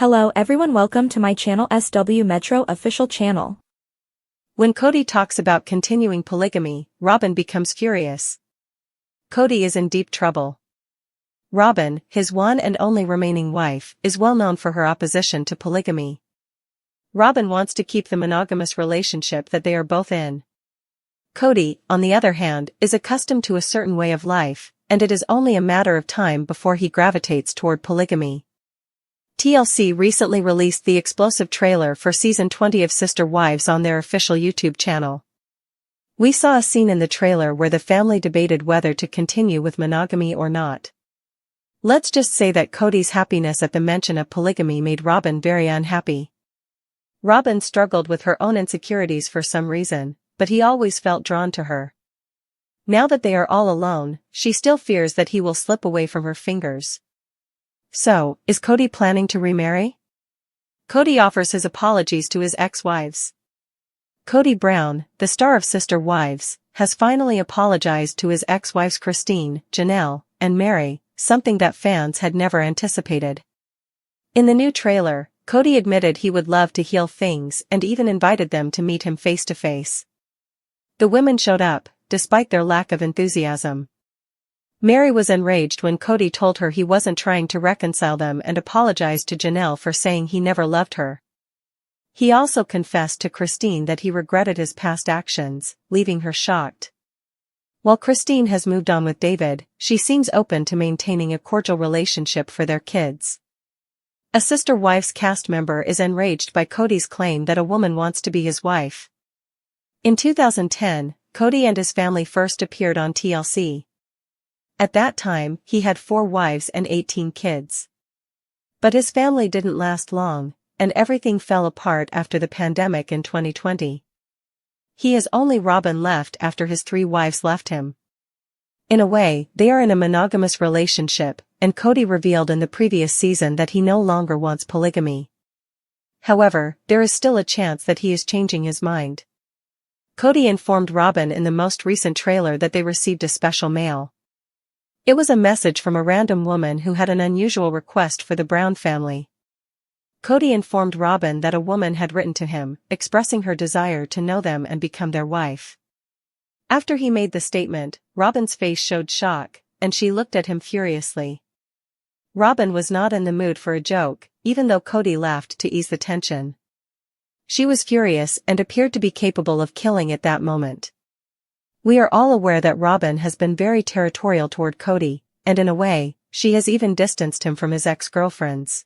Hello everyone, welcome to my channel SW Metro official channel. When Kody talks about continuing polygamy, Robin becomes furious. Kody is in deep trouble. Robin, his one and only remaining wife, is well known for her opposition to polygamy. Robin wants to keep the monogamous relationship that they are both in. Kody, on the other hand, is accustomed to a certain way of life, and it is only a matter of time before he gravitates toward polygamy. TLC recently released the explosive trailer for season 20 of Sister Wives on their official YouTube channel. We saw a scene in the trailer where the family debated whether to continue with monogamy or not. Let's just say that Kody's happiness at the mention of polygamy made Robin very unhappy. Robin struggled with her own insecurities for some reason, but he always felt drawn to her. Now that they are all alone, she still fears that he will slip away from her fingers. So, is Kody planning to remarry? Kody offers his apologies to his ex-wives. Kody Brown, the star of Sister Wives, has finally apologized to his ex-wives Christine, Janelle, and Mary, something that fans had never anticipated. In the new trailer, Kody admitted he would love to heal things and even invited them to meet him face to face. The women showed up, despite their lack of enthusiasm. Mary was enraged when Kody told her he wasn't trying to reconcile them and apologized to Janelle for saying he never loved her. He also confessed to Christine that he regretted his past actions, leaving her shocked. While Christine has moved on with David, she seems open to maintaining a cordial relationship for their kids. A Sister Wives cast member is enraged by Kody's claim that a woman wants to be his wife. In 2010, Kody and his family first appeared on TLC. At that time, he had 4 wives and 18 kids. But his family didn't last long, and everything fell apart after the pandemic in 2020. He has only Robin left after his 3 wives left him. In a way, they are in a monogamous relationship, and Kody revealed in the previous season that he no longer wants polygamy. However, there is still a chance that he is changing his mind. Kody informed Robin in the most recent trailer that they received a special mail. It was a message from a random woman who had an unusual request for the Brown family. Kody informed Robin that a woman had written to him, expressing her desire to know them and become their wife. After he made the statement, Robin's face showed shock, and she looked at him furiously. Robin was not in the mood for a joke, even though Kody laughed to ease the tension. She was furious and appeared to be capable of killing at that moment. We are all aware that Robin has been very territorial toward Kody, and in a way, she has even distanced him from his ex-girlfriends.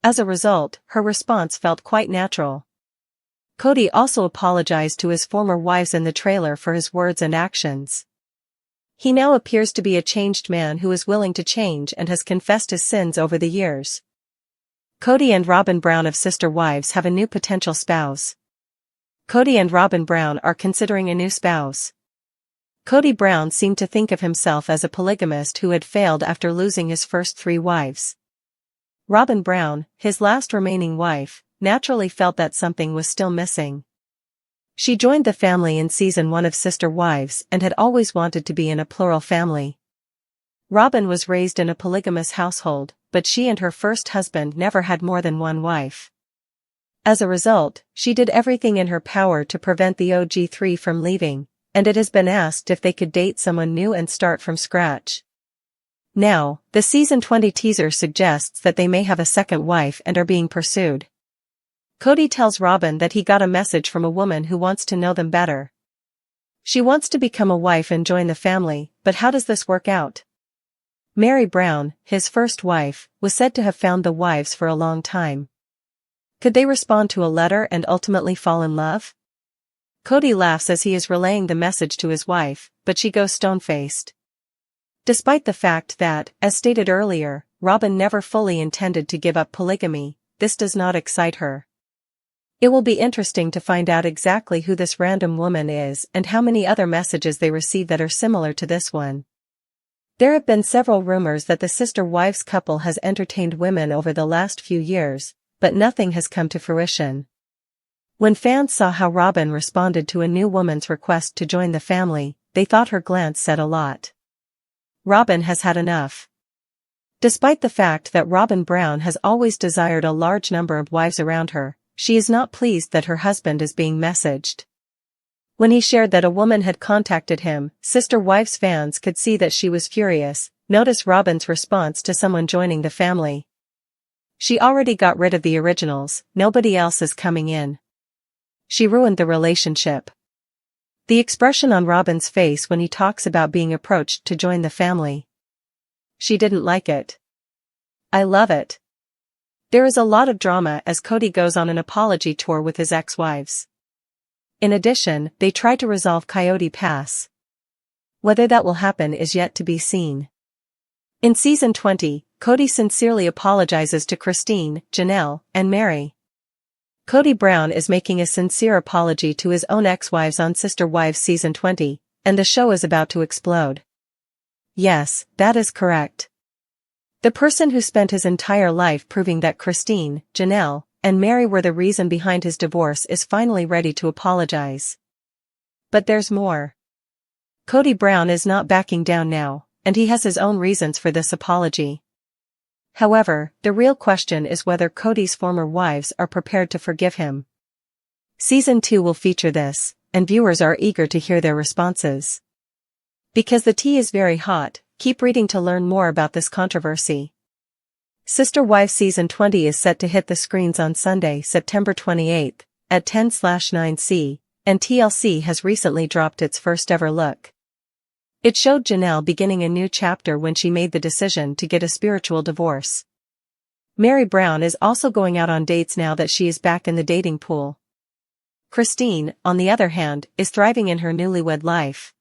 As a result, her response felt quite natural. Kody also apologized to his former wives in the trailer for his words and actions. He now appears to be a changed man who is willing to change and has confessed his sins over the years. Kody and Robin Brown of Sister Wives have a new potential spouse. Kody and Robin Brown are considering a new spouse. Kody Brown seemed to think of himself as a polygamist who had failed after losing his first 3 wives. Robin Brown, his last remaining wife, naturally felt that something was still missing. She joined the family in season 1 of Sister Wives and had always wanted to be in a plural family. Robin was raised in a polygamous household, but she and her first husband never had more than 1 wife. As a result, she did everything in her power to prevent the OG3 from leaving, and it has been asked if they could date someone new and start from scratch. Now, the season 20 teaser suggests that they may have a second wife and are being pursued. Kody tells Robin that he got a message from a woman who wants to know them better. She wants to become a wife and join the family, but how does this work out? Mary Brown, his first wife, was said to have found the wives for a long time. Could they respond to a letter and ultimately fall in love? Kody laughs as he is relaying the message to his wife, but she goes stone-faced. Despite the fact that, as stated earlier, Robin never fully intended to give up polygamy, this does not excite her. It will be interesting to find out exactly who this random woman is and how many other messages they receive that are similar to this one. There have been several rumors that the Sister Wives couple has entertained women over the last few years, but nothing has come to fruition. When fans saw how Robin responded to a new woman's request to join the family, they thought her glance said a lot. Robin has had enough. Despite the fact that Robin Brown has always desired a large number of wives around her, she is not pleased that her husband is being messaged. When he shared that a woman had contacted him, Sister Wives fans could see that she was furious. Notice Robin's response to someone joining the family. She already got rid of the originals, nobody else is coming in. She ruined the relationship. The expression on Robin's face when he talks about being approached to join the family. She didn't like it. I love it. There is a lot of drama as Kody goes on an apology tour with his ex-wives. In addition, they try to resolve Coyote Pass. Whether that will happen is yet to be seen. In Season 20, Kody sincerely apologizes to Christine, Janelle, and Mary. Kody Brown is making a sincere apology to his own ex-wives on Sister Wives Season 20, and the show is about to explode. Yes, that is correct. The person who spent his entire life proving that Christine, Janelle, and Mary were the reason behind his divorce is finally ready to apologize. But there's more. Kody Brown is not backing down now, and he has his own reasons for this apology. However, the real question is whether Kody's former wives are prepared to forgive him. Season 2 will feature this, and viewers are eager to hear their responses. Because the tea is very hot, keep reading to learn more about this controversy. Sister Wives Season 20 is set to hit the screens on Sunday, September 28, at 10/9 and TLC has recently dropped its first ever look. It showed Janelle beginning a new chapter when she made the decision to get a spiritual divorce. Mary Brown is also going out on dates now that she is back in the dating pool. Christine, on the other hand, is thriving in her newlywed life.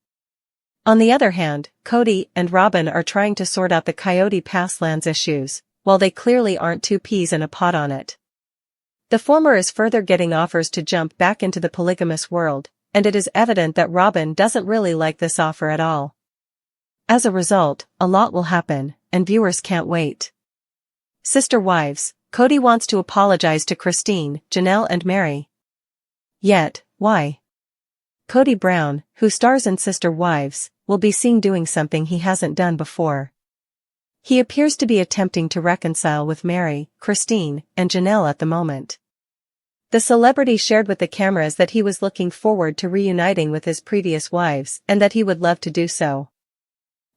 On the other hand, Kody and Robin are trying to sort out the Coyote Pass lands issues, while they clearly aren't two peas in a pod on it. The former is further getting offers to jump back into the polygamous world, and it is evident that Robin doesn't really like this offer at all. As a result, a lot will happen, and viewers can't wait. Sister Wives, Kody wants to apologize to Christine, Janelle and Mary. Yet, why? Kody Brown, who stars in Sister Wives, will be seen doing something he hasn't done before. He appears to be attempting to reconcile with Mary, Christine, and Janelle at the moment. The celebrity shared with the cameras that he was looking forward to reuniting with his previous wives and that he would love to do so.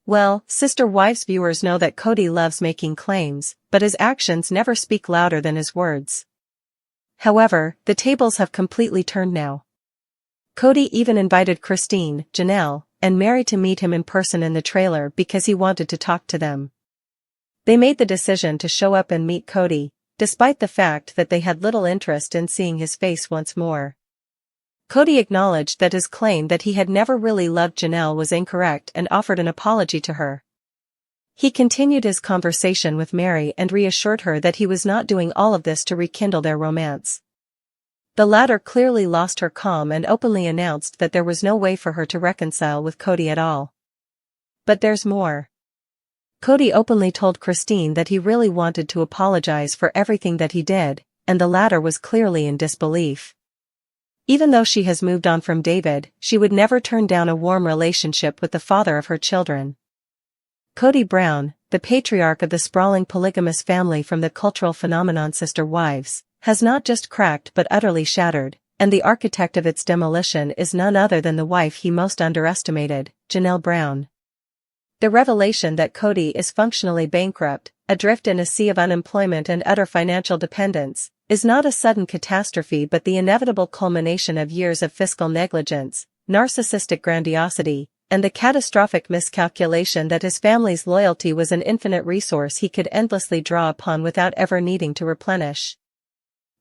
Well, Sister Wives viewers know that Kody loves making claims, but his actions never speak louder than his words. However, the tables have completely turned now. Kody even invited Christine, Janelle, and Mary to meet him in person in the trailer because he wanted to talk to them. They made the decision to show up and meet Kody, despite the fact that they had little interest in seeing his face once more. Kody acknowledged that his claim that he had never really loved Janelle was incorrect and offered an apology to her. He continued his conversation with Mary and reassured her that he was not doing all of this to rekindle their romance. The latter clearly lost her calm and openly announced that there was no way for her to reconcile with Kody at all. But there's more. Kody openly told Christine that he really wanted to apologize for everything that he did, and the latter was clearly in disbelief. Even though she has moved on from David, she would never turn down a warm relationship with the father of her children. Kody Brown, the patriarch of the sprawling polygamous family from the cultural phenomenon Sister Wives, has not just cracked but utterly shattered, and the architect of its demolition is none other than the wife he most underestimated, Janelle Brown. The revelation that Kody is functionally bankrupt, adrift in a sea of unemployment and utter financial dependence, is not a sudden catastrophe but the inevitable culmination of years of fiscal negligence, narcissistic grandiosity, and the catastrophic miscalculation that his family's loyalty was an infinite resource he could endlessly draw upon without ever needing to replenish.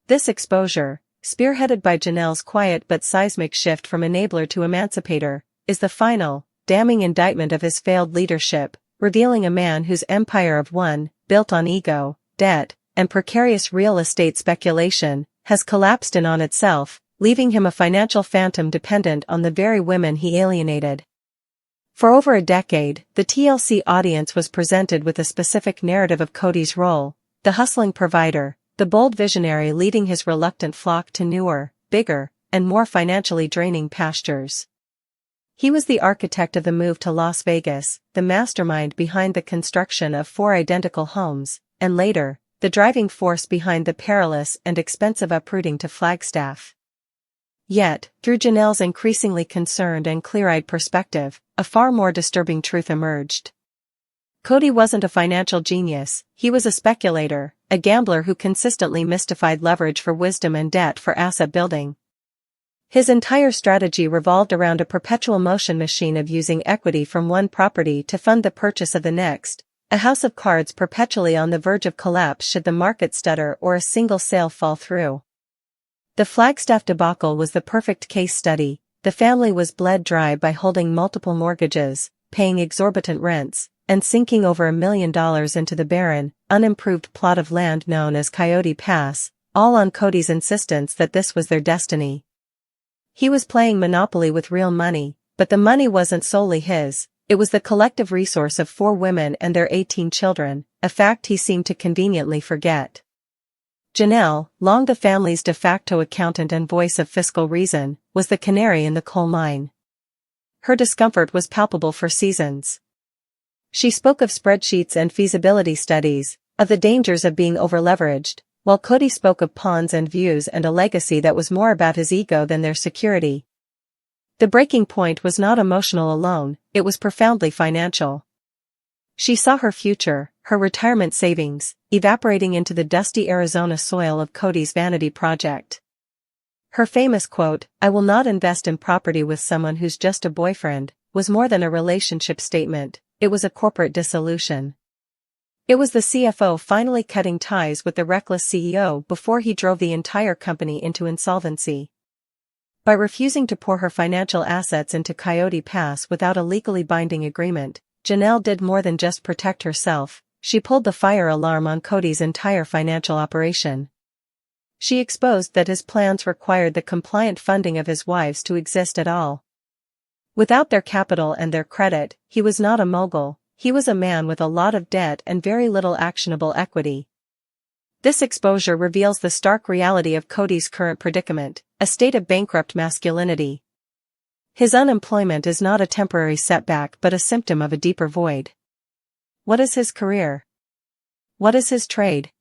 This exposure, spearheaded by Janelle's quiet but seismic shift from enabler to emancipator, is the final, damning indictment of his failed leadership, revealing a man whose empire of one, built on ego, debt, and precarious real estate speculation, has collapsed in on itself, leaving him a financial phantom dependent on the very women he alienated. For over a decade, the TLC audience was presented with a specific narrative of Kody's role, the hustling provider, the bold visionary leading his reluctant flock to newer, bigger, and more financially draining pastures. He was the architect of the move to Las Vegas, the mastermind behind the construction of 4 identical homes, and later, the driving force behind the perilous and expensive uprooting to Flagstaff. Yet, through Janelle's increasingly concerned and clear-eyed perspective, a far more disturbing truth emerged. Kody wasn't a financial genius, he was a speculator, a gambler who consistently mystified leverage for wisdom and debt for asset building. His entire strategy revolved around a perpetual motion machine of using equity from one property to fund the purchase of the next, a house of cards perpetually on the verge of collapse should the market stutter or a single sale fall through. The Flagstaff debacle was the perfect case study. The family was bled dry by holding multiple mortgages, paying exorbitant rents, and sinking over $1 million into the barren, unimproved plot of land known as Coyote Pass, all on Kody's insistence that this was their destiny. He was playing Monopoly with real money, but the money wasn't solely his, it was the collective resource of 4 women and their 18 children, a fact he seemed to conveniently forget. Janelle, long the family's de facto accountant and voice of fiscal reason, was the canary in the coal mine. Her discomfort was palpable for seasons. She spoke of spreadsheets and feasibility studies, of the dangers of being overleveraged, while Kody spoke of pawns and views and a legacy that was more about his ego than their security. The breaking point was not emotional alone, it was profoundly financial. She saw her future, her retirement savings, evaporating into the dusty Arizona soil of Kody's vanity project. Her famous quote, "I will not invest in property with someone who's just a boyfriend," was more than a relationship statement, it was a corporate dissolution. It was the CFO finally cutting ties with the reckless CEO before he drove the entire company into insolvency. By refusing to pour her financial assets into Coyote Pass without a legally binding agreement, Janelle did more than just protect herself, she pulled the fire alarm on Kody's entire financial operation. She exposed that his plans required the compliant funding of his wives to exist at all. Without their capital and their credit, he was not a mogul. He was a man with a lot of debt and very little actionable equity. This exposure reveals the stark reality of Kody's current predicament, a state of bankrupt masculinity. His unemployment is not a temporary setback but a symptom of a deeper void. What is his career? What is his trade?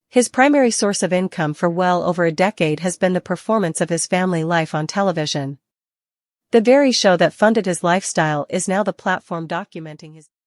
His primary source of income for well over a decade has been the performance of his family life on television. The very show that funded his lifestyle is now the platform documenting his